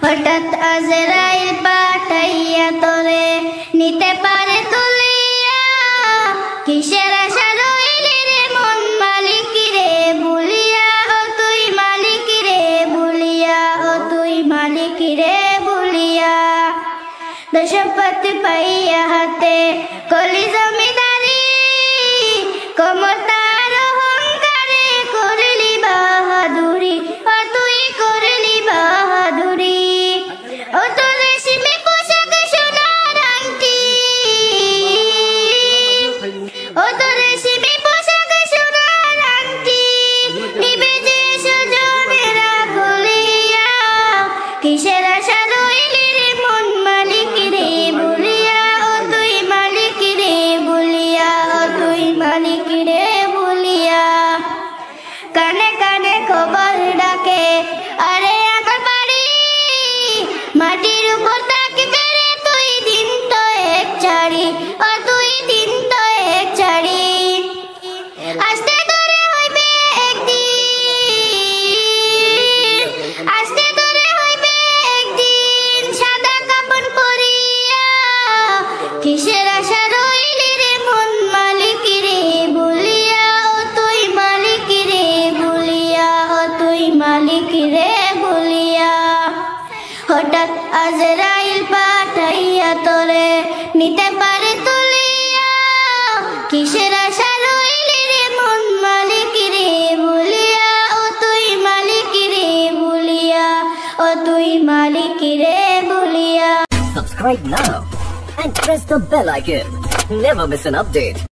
হঠাৎ আজরাইল পাঠাইয়া তোরে নিতে পারে তুলিয়া কিসের আশা রইলি রে মন মালিক রে বলিয়া ও তুই মালিক রে বলিয়া ও তুই মালিক রে বলিয়া দশপতি পাইয়া হাতে কলি জমিদারি কমতার অহংকারে করলি বাহাদুরি ও তুই করলি বাহাদুরি ও তোর রেশমি পোশাক সোনার আংটি ও তোর রেশমি পোশাক সোনার আংটি নিবে যে সুজনেরা বলিয়া কিসের আশা রইলি রে মন মালিক রে বলিয়া ও তুই মালিক রে বলিয়া ও তুই মালিক রে বলিয়া কানে কানে খবর ডাকে আরে আমার বাড়ি মাটির উপর থাকবে রে তুই দিন তো এক ছাড়ি ও তুই দিন তো এক ছাড়ি আস্তে ধরে হইবে একদিন আস্তে ধরে হইবে একদিন সাদা কাপড় পরিয়া কিসের আশা রইলি রে মন মালিক রে বলিয়া ও তুই মালিক রে বলিয়া ও তুই মালিক রে বলিয়া হঠাৎ আজরাইল পাঠাইয়া তোরে নিতে পারে তুলিয়া কিসের আশা রইলি রে মন মালিক রে বলিয়া ও তুই মালিক রে বলিয়া ও তুই মালিক রে বলিয়া Subscribe now and press the bell icon. Never miss an update.